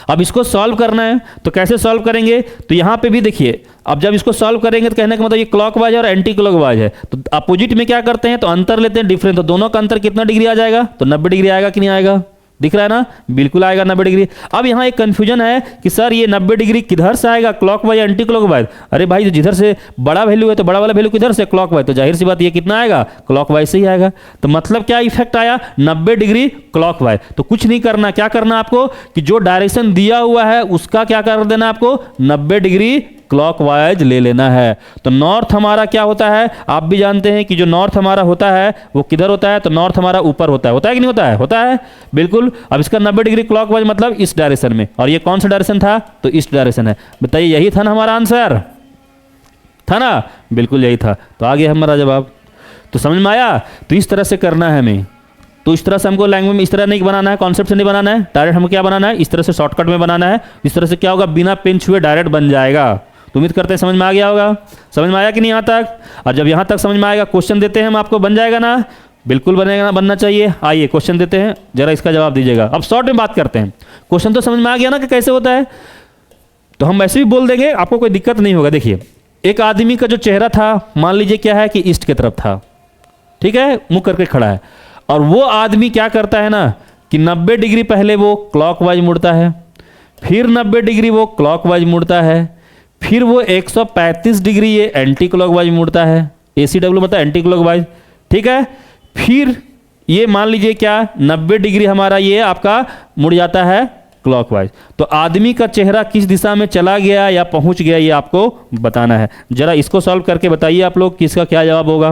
अब इसको सॉल्व करना है, तो कैसे सॉल्व करेंगे, तो यहां पे भी देखिए, अब जब इसको सॉल्व करेंगे तो कहने का मतलब ये क्लॉकवाइज और एंटी क्लॉकवाइज है, तो अपोजिट में क्या करते हैं, तो अंतर लेते हैं, डिफरेंस, तो दोनों का अंतर कितना डिग्री आ जाएगा, तो 90 डिग्री आएगा कि नहीं आएगा, दिख रहा है ना, बिल्कुल आएगा 90 डिग्री। अब यहाँ एक कंफ्यूजन है कि सर ये 90 डिग्री किधर से आएगा, क्लॉकवाइज या एंटी क्लॉकवाइज। अरे भाई, जिधर से बड़ा वैल्यू है तो बड़ा वाला वैल्यू किधर से, क्लॉकवाइज, तो जाहिर सी बात ये कितना आएगा, क्लॉकवाइज से ही आएगा। तो मतलब क्या इफेक्ट आया, 90 डिग्री क्लॉकवाइज। तो कुछ नहीं करना, क्या करना आपको कि जो डायरेक्शन दिया हुआ है उसका क्या कर देना आपको, 90 डिग्री क्लॉकवाइज ले लेना है। तो नॉर्थ हमारा क्या होता है, आप भी जानते हैं कि जो नॉर्थ हमारा होता है वो किधर होता है, तो नॉर्थ हमारा ऊपर होता है कि नहीं होता है, होता है बिल्कुल। अब इसका 90 डिग्री क्लॉकवाइज मतलब इस डायरेक्शन में, और ये कौन सा डायरेक्शन था, तो इस डायरेक्शन है। बताइए यही था ना हमारा आंसर, था ना, बिल्कुल यही था। तो आ गया हमारा जवाब। तो समझ में आया, तो इस तरह से करना है हमें। तो इस तरह से हमको लैंग्वेज में इस तरह नहीं बनाना है, कॉन्सेप्ट से नहीं बनाना है, डायरेक्ट हमको क्या बनाना है, इस तरह से शॉर्टकट में बनाना है। इस तरह से क्या होगा, बिना पेन छुए डायरेक्ट बन जाएगा। तो उम्मीद करते हैं समझ में आ गया होगा। समझ में आया कि नहीं यहाँ तक, और जब यहाँ तक समझ में आएगा, क्वेश्चन देते हैं हम आपको, बन जाएगा ना, बिल्कुल बनेगा ना, बनना चाहिए। आइए क्वेश्चन देते हैं, जरा इसका जवाब दीजिएगा। अब शॉर्ट में बात करते हैं, क्वेश्चन तो समझ में आ गया ना कि कैसे होता है, तो हम ऐसे भी बोल देंगे, आपको कोई दिक्कत नहीं होगा। देखिए, एक आदमी का जो चेहरा था, मान लीजिए क्या है कि ईस्ट की तरफ था, ठीक है, मुंह करके खड़ा है, और वो आदमी क्या करता है ना कि 90 डिग्री पहले वो क्लॉकवाइज मुड़ता है, फिर 90 डिग्री वो क्लॉकवाइज मुड़ता है, फिर वो 135 डिग्री ये एंटी क्लॉकवाइज मुड़ता है। ACW मतलब एंटी क्लॉकवाइज, ठीक है। फिर ये मान लीजिए क्या, 90 डिग्री हमारा ये आपका मुड़ जाता है क्लॉकवाइज। तो आदमी का चेहरा किस दिशा में चला गया या पहुंच गया, ये आपको बताना है। जरा इसको सॉल्व करके बताइए आप लोग, किसका क्या जवाब होगा।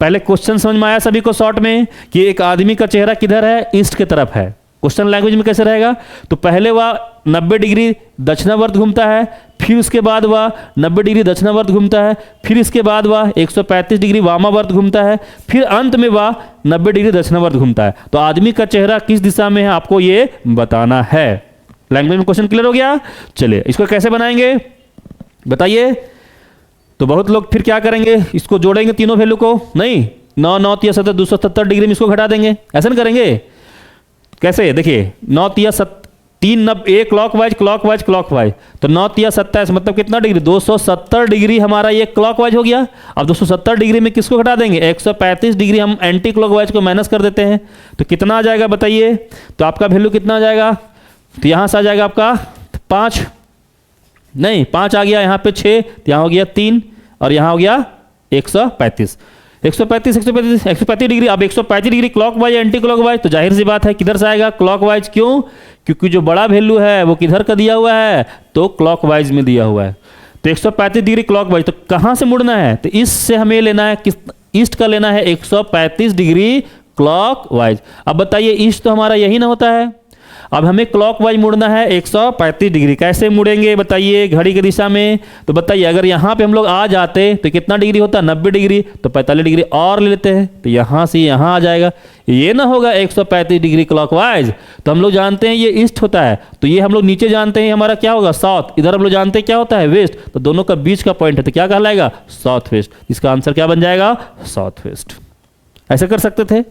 पहले क्वेश्चन समझ में आया सभी को शॉर्ट में, कि एक आदमी का चेहरा किधर है, ईस्ट की तरफ है। क्वेश्चन लैंग्वेज में कैसे रहेगा, तो पहले वह 90 डिग्री दक्षिणावर्त घूमता है, फिर उसके बाद वह 90 डिग्री दक्षिणावर्त घूमता है, फिर इसके बाद वह 135 डिग्री वामावर्त घूमता है, फिर अंत में वह 90 डिग्री दक्षिणावर्त घूमता है। तो आदमी का चेहरा किस दिशा में है आपको ये बताना है। लैंग्वेज में क्वेश्चन क्लियर हो गया। चलिए इसको कैसे बनाएंगे बताइए। तो बहुत लोग फिर क्या करेंगे, इसको जोड़ेंगे तीनों वैल्यू को, नहीं 9 9 3 7 270 डिग्री में इसको घटा देंगे, ऐसा नहीं करेंगे। कैसे, देखिए 9 3 3 1 क्लॉकवाइज क्लॉकवाइज क्लॉकवाइज, तो 9 3 27 मतलब कितना डिग्री, 270 डिग्री हमारा ये क्लॉकवाइज हो गया। अब 270 डिग्री में किसको घटा देंगे, 135 डिग्री हम एंटी क्लॉकवाइज को माइनस कर देते हैं, तो कितना आ जाएगा बताइए। तो आपका वैल्यू कितना आ जाएगा, तो यहाँ से आ जाएगा आपका 5, नहीं 5 आ गया, यहाँ पे 6, यहाँ हो गया 3, और यहाँ हो गया 135 डिग्री। अब 135 डिग्री क्लॉकवाइज एंटी क्लॉकवाइज, तो जाहिर सी बात है किधर से आएगा, क्लॉकवाइज। क्यों, क्योंकि जो बड़ा वैल्यू है वो किधर का दिया हुआ है, तो क्लॉकवाइज में दिया हुआ है। तो 135 डिग्री क्लॉकवाइज, तो कहाँ से मुड़ना है, तो इससे हमें लेना है, किस ईस्ट का लेना है 135 डिग्री क्लॉकवाइज। अब बताइए ईस्ट तो हमारा यही ना होता है, अब हमें क्लॉकवाइज मुड़ना है 135 डिग्री। कैसे मुड़ेंगे बताइए, घड़ी की दिशा में। तो बताइए अगर यहाँ पे हम लोग आ जाते तो कितना डिग्री होता, 90 डिग्री, तो 45 डिग्री और ले लेते हैं, तो यहाँ से यहाँ आ जाएगा। ये ना होगा 135 डिग्री क्लॉकवाइज, तो हम लोग जानते हैं ये ईस्ट होता है, तो ये हम लोग नीचे जानते हैं हमारा क्या होगा, साउथ। इधर हम लोग जानते हैं क्या होता है, वेस्ट। तो दोनों का बीच का पॉइंट है, तो क्या कहलाएगा, साउथ वेस्ट। इसका आंसर क्या बन जाएगा, साउथ वेस्ट। ऐसे कर सकते थे,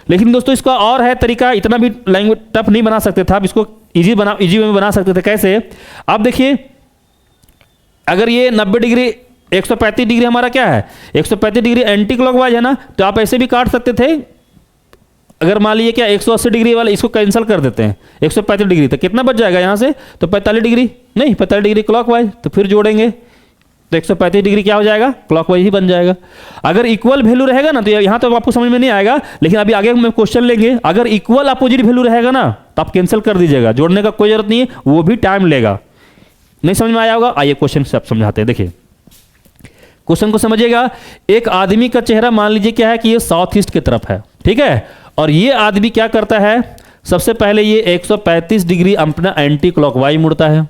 लेकिन दोस्तों इसका और है तरीका, इतना भी लैंग्वेज टफ नहीं बना सकते थे आप, इसको इजी वे में बना सकते थे। कैसे, आप देखिए अगर ये 90 डिग्री 135 डिग्री हमारा क्या है, 135 डिग्री एंटी क्लॉकवाइज है ना, तो आप ऐसे भी काट सकते थे। अगर मान लीजिए क्या 180 डिग्री वाला, इसको कैंसिल कर देते हैं, 135 डिग्री, तो कितना बच जाएगा यहाँ से, तो 45 डिग्री, नहीं 45 डिग्री क्लॉकवाइज, तो फिर जोड़ेंगे तो 135 डिग्री क्या हो जाएगा, क्लॉकवाइज ही बन जाएगा। अगर इक्वल वैल्यू रहेगा ना, तो यहाँ तो आपको समझ में नहीं आएगा, लेकिन अभी आगे हम क्वेश्चन लेंगे। अगर इक्वल अपोजिट वैल्यू रहेगा ना, तो आप कैंसिल कर दीजिएगा, जोड़ने का कोई जरूरत नहीं है, वो भी टाइम लेगा। नहीं समझ में आया होगा, आइए क्वेश्चन से आप समझाते हैं। देखिए क्वेश्चन को समझिएगा। एक आदमी का चेहरा मान लीजिए क्या है कि ये साउथ ईस्ट की तरफ है, ठीक है, और ये आदमी क्या करता है, सबसे पहले ये 135 डिग्री अपना एंटी क्लॉकवाइज मुड़ता है,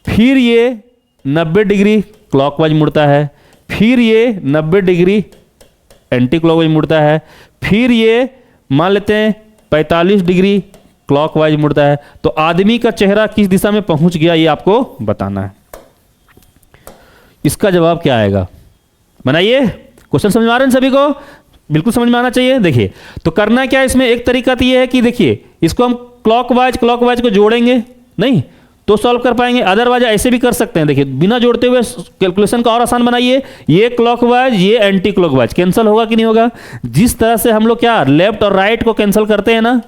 फिर ये 90 डिग्री क्लॉकवाइज मुड़ता है, फिर ये 90 डिग्री एंटी क्लॉकवाइज मुड़ता है, फिर ये मान लेते हैं 45 डिग्री क्लॉकवाइज मुड़ता है। तो आदमी का चेहरा किस दिशा में पहुंच गया ये आपको बताना है। इसका जवाब क्या आएगा, बनाइए। क्वेश्चन समझ में आ रहे हैं सभी को, बिल्कुल समझ में आना चाहिए। देखिए तो करना क्या है इसमें, एक तरीका तो ये है कि देखिए इसको हम क्लॉकवाइज को जोड़ेंगे नहीं तो सॉल्व कर पाएंगे, अदरवाइज ऐसे भी कर सकते हैं। देखिए बिना जोड़ते हुए कैलकुलेशन का और आसान बनाइए। ये क्लॉकवाइज ये एंटी क्लॉकवाइज कैंसिल होगा कि नहीं होगा। जिस तरह से हम लोग क्या लेफ्ट और राइट को कैंसिल करते हैं ना,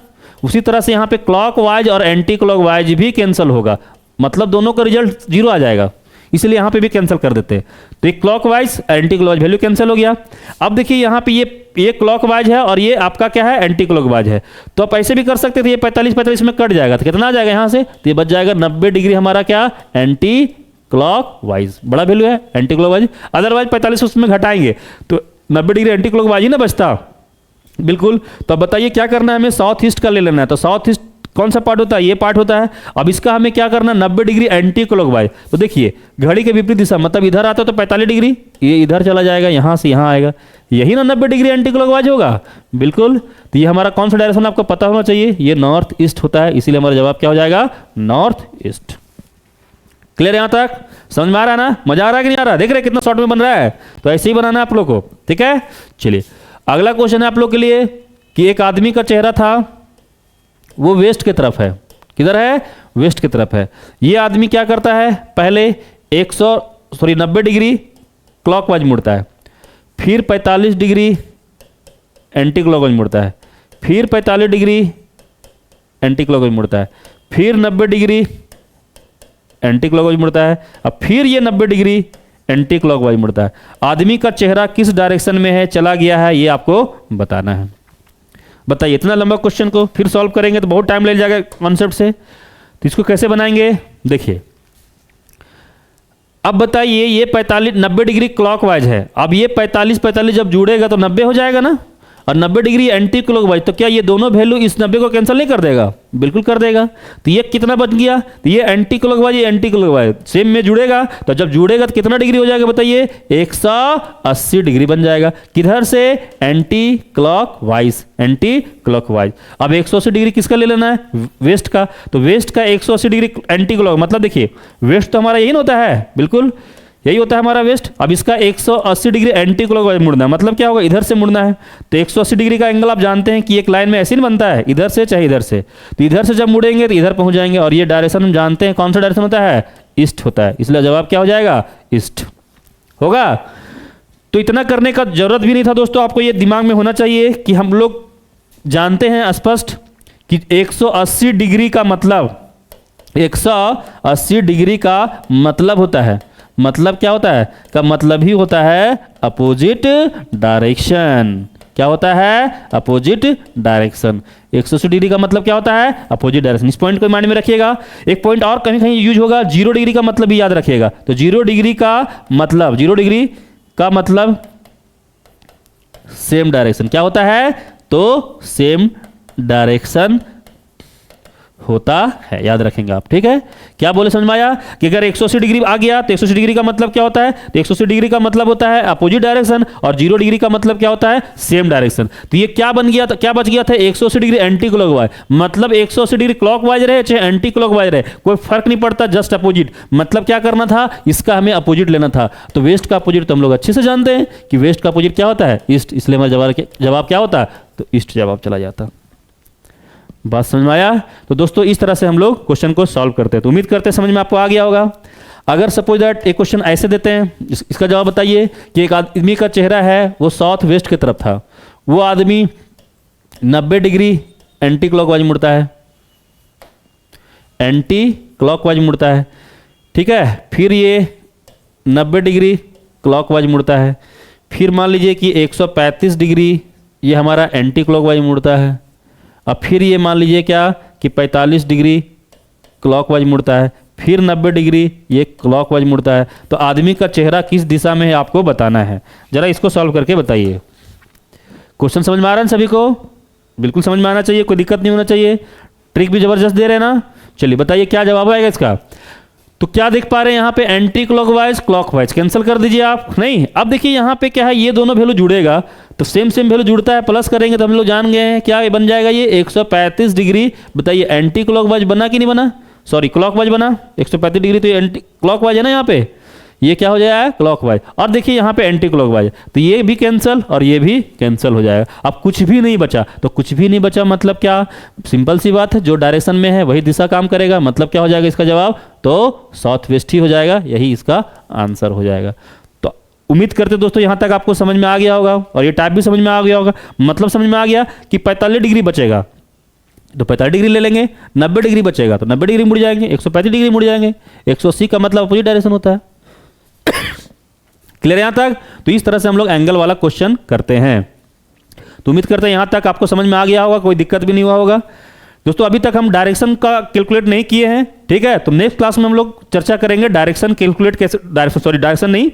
उसी तरह से यहाँ पे क्लॉकवाइज और एंटी क्लॉकवाइज भी कैंसिल होगा, मतलब दोनों का रिजल्ट जीरो आ जाएगा, इसलिए यहाँ पे भी कैंसिल कर देते हैं। तो एक clockwise anti clockwise value cancel हो गया। अब देखिए यहाँ पे ये क्लॉकवाइज है और ये आपका क्या है एंटी क्लॉकवाइज है, तो आप ऐसे भी कर सकते थे, ये 45 में कट जाएगा तो कितना आ जाएगा यहाँ से, तो ये बच जाएगा 90 डिग्री हमारा क्या एंटी क्लॉकवाइज, बड़ा वैल्यू है एंटी क्लॉकवाइज। अदरवाइज 45 उसमें घटाएंगे तो 90 डिग्री एंटी क्लॉकवाइज ही ना बचता, बिल्कुल। तो अब बताइए क्या करना है, हमें साउथ ईस्ट का ले लेना है। तो साउथ ईस्ट कौन सा पार्ट होता है, ये पार्ट होता है। अब इसका हमें क्या करना है 90 डिग्री एंटी क्लॉकवाइज। तो देखिए घड़ी के विपरीत दिशा, मतलब इधर आता तो 45 डिग्री, ये इधर चला जाएगा, यहां से यहां आएगा, यही ना 90 डिग्री एंटी क्लॉकवाइज होगा, बिल्कुल। तो ये हमारा कौन सा डायरेक्शन आपको पता होना चाहिए, ये नॉर्थ ईस्ट होता है, इसीलिए हमारा जवाब क्या हो जाएगा नॉर्थ ईस्ट। क्लियर यहां तक, समझ में आ रहा है ना, मजा आ रहा है कि नहीं आ रहा, देख रहे कितना शॉर्ट में बन रहा है। तो ऐसे ही बनाना है आप लोग को, ठीक है। चलिए अगला क्वेश्चन है आप लोग के लिए कि एक आदमी का चेहरा था, वो वेस्ट की तरफ है, किधर है वेस्ट की तरफ है। ये आदमी क्या करता है, पहले 90 डिग्री क्लॉकवाइज मुड़ता है, फिर 45 डिग्री एंटी क्लॉकवाइज मुड़ता है, फिर 45 डिग्री एंटी क्लॉकवाइज मुड़ता है, फिर 90 डिग्री एंटी क्लॉकवाइज मुड़ता है, अब फिर ये 90 डिग्री एंटी क्लॉकवाइज मुड़ता है। आदमी का चेहरा किस डायरेक्शन में है चला गया है ये आपको बताना है। बताइए इतना लंबा क्वेश्चन को फिर सॉल्व करेंगे तो बहुत टाइम लग जाएगा कॉन्सेप्ट से, तो इसको कैसे बनाएंगे देखिए। अब बताइए ये 90 डिग्री क्लॉकवाइज है, अब ये 45 जब जुड़ेगा तो 90 हो जाएगा ना, और 90 डिग्री एंटी क्लॉकवाइज, तो क्या ये दोनों वैल्यू इस 90 को कैंसिल नहीं कर देगा, बिल्कुल कर देगा। तो ये कितना बच गया, तो ये एंटी क्लॉकवाइज ये एंटी क्लॉकवाइज सेम में जुड़ेगा, तो जब जुड़ेगा तो कितना डिग्री हो जाएगा बताइए 180 डिग्री बन जाएगा, किधर से एंटी क्लॉकवाइज, एंटी क्लॉकवाइज। अब 180 डिग्री किसका ले लेना है वेस्ट का, तो वेस्ट का 180 डिग्री एंटी क्लॉक, मतलब देखिए वेस्ट तो हमारा यही ना होता है, बिल्कुल यही होता है हमारा वेस्ट। अब इसका 180 डिग्री एंटी क्लॉकवाइज मुड़ना है, मतलब क्या होगा इधर से मुड़ना है। तो 180 डिग्री का एंगल आप जानते हैं कि एक लाइन में ऐसे नहीं बनता है, इधर से चाहे इधर से, तो इधर से जब मुड़ेंगे तो इधर पहुंच जाएंगे, और ये डायरेक्शन हम जानते हैं कौन सा डायरेक्शन होता है ईस्ट होता है, इसलिए जवाब क्या हो जाएगा ईस्ट होगा। तो इतना करने का जरूरत भी नहीं था दोस्तों, आपको ये दिमाग में होना चाहिए कि हम लोग जानते हैं स्पष्ट कि 180 डिग्री का मतलब 180 डिग्री का मतलब होता है, मतलब क्या होता है का मतलब ही होता है अपोजिट डायरेक्शन। क्या होता है अपोजिट डायरेक्शन। 180 डिग्री का मतलब क्या होता है अपोजिट डायरेक्शन। इस पॉइंट को माइंड में रखिएगा। एक पॉइंट और कहीं कहीं यूज होगा, 0 डिग्री का मतलब भी याद रखिएगा। तो 0 डिग्री का मतलब सेम डायरेक्शन। क्या होता है तो सेम डायरेक्शन होता है, याद रखेंगे आप, ठीक है। क्या बोले समझ में आया कि अगर 180 डिग्री आ गया तो 180 डिग्री का मतलब क्या होता है, तो 180 डिग्री का मतलब होता है अपोजिट डायरेक्शन, और 0 डिग्री का मतलब क्या होता है सेम डायरेक्शन। तो ये क्या बन गया था, क्या बच गया था 180 डिग्री एंटी क्लॉकवाइज, मतलब 180 डिग्री क्लॉकवाइज रहे चाहे एंटी क्लॉकवाइज रहे कोई फर्क नहीं पड़ता, जस्ट अपोजिट। मतलब क्या करना था, इसका हमें अपोजिट लेना था। तो वेस्ट का अपोजिट तो हम लोग अच्छे से जानते हैं कि वेस्ट का अपोजिट क्या होता है ईस्ट, इसलिए हमारा जवाब क्या होता तो ईस्ट जवाब चला जाता। बात समझ में आया। तो दोस्तों इस तरह से हम लोग क्वेश्चन को सॉल्व करते हैं। तो उम्मीद करते हैं समझ में आपको आ गया होगा। अगर सपोज दैट एक क्वेश्चन ऐसे देते हैं, इसका जवाब बताइए कि एक आदमी का चेहरा है वो साउथ वेस्ट की तरफ था, वो आदमी 90 डिग्री एंटी क्लॉकवाइज मुड़ता है, एंटी क्लॉकवाइज मुड़ता है, ठीक है। फिर ये 90 डिग्री क्लॉकवाइज मुड़ता है, फिर मान लीजिए कि 135 डिग्री ये हमारा एंटी क्लॉकवाइज मुड़ता है, अब फिर ये मान लीजिए क्या कि 45 डिग्री क्लॉकवाइज मुड़ता है, फिर 90 डिग्री, ये क्लॉकवाइज मुड़ता है। तो आदमी का चेहरा किस दिशा में है आपको बताना है। जरा इसको सॉल्व करके बताइए। क्वेश्चन समझ में आ रहा है सभी को? बिल्कुल समझ में आना चाहिए, कोई दिक्कत नहीं होना चाहिए। ट्रिक भी जबरदस्त दे रहे हैं ना। चलिए बताइए क्या जवाब आएगा इसका। तो क्या देख पा रहे हैं यहाँ पे, एंटी क्लॉकवाइज क्लॉकवाइज कैंसिल कर दीजिए आप। नहीं, अब देखिए यहाँ पे क्या है, ये दोनों वैल्यू जुड़ेगा तो सेम सेम वैल्यू जुड़ता है, प्लस करेंगे तो हम लोग जान गए हैं क्या बन जाएगा ये 135 डिग्री। बताइए एंटी क्लॉकवाइज बना कि नहीं बना, सॉरी क्लॉकवाइज बना। 135 डिग्री तो ये एंटी क्लॉकवाइज है ना, यहाँ पे ये क्या हो जाएगा क्लॉकवाइज। और देखिए यहाँ पे एंटी क्लॉकवाइज, तो ये भी कैंसिल और ये भी कैंसिल हो जाएगा। अब कुछ भी नहीं बचा, तो कुछ भी नहीं बचा मतलब क्या, सिंपल सी बात है, जो डायरेक्शन में है वही दिशा काम करेगा। मतलब क्या हो जाएगा इसका जवाब, तो साउथ वेस्ट ही हो जाएगा, यही इसका आंसर हो जाएगा। तो उम्मीद करते दोस्तों यहाँ तक आपको समझ में आ गया होगा और ये टाइप भी समझ में आ गया होगा। मतलब समझ में आ गया कि 45 डिग्री बचेगा तो 45 डिग्री ले लेंगे, 90 डिग्री बचेगा तो 90 डिग्री मुड़ जाएंगे, 135 डिग्री मुड़ जाएंगे। 180 का मतलब अपोजिट डायरेक्शन होता है। क्लियर यहां तक? तो इस तरह से हम लोग एंगल वाला क्वेश्चन करते हैं। तो उम्मीद करते हैं यहां तक आपको समझ में आ गया होगा, कोई दिक्कत भी नहीं हुआ होगा। दोस्तों अभी तक हम डायरेक्शन का कैलकुलेट नहीं किए हैं, ठीक है। तो नेक्स्ट क्लास में हम लोग चर्चा करेंगे डायरेक्शन कैलकुलेट कैसे, डायरेक्शन नहीं,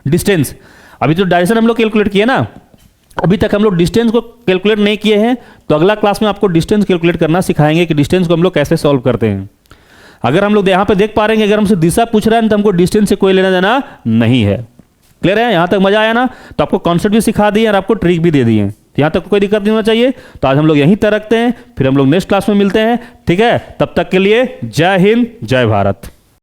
डिस्टेंस। अभी तो डायरेक्शन हम लोग कैलकुलेट किए ना, अभी तक हम लोग डिस्टेंस को कैलकुलेट नहीं किए हैं। तो अगला क्लास में आपको डिस्टेंस कैलकुलेट करना सिखाएंगे कि डिस्टेंस को हम लोग कैसे सॉल्व करते हैं। अगर हम लोग यहाँ पे देख पा रहे हैं, अगर हमसे दिशा पूछ रहा है तो हमको डिस्टेंस से कोई लेना देना नहीं है। क्लियर है? यहाँ तक मजा आया ना? तो आपको कॉन्सेप्ट भी सिखा दिए और आपको ट्रिक भी दे दिए। तो यहाँ तक कोई दिक्कत नहीं होना चाहिए। तो आज हम लोग यहीं तक रखते हैं, फिर हम लोग नेक्स्ट क्लास में मिलते हैं, ठीक है। तब तक के लिए जय हिंद, जय भारत।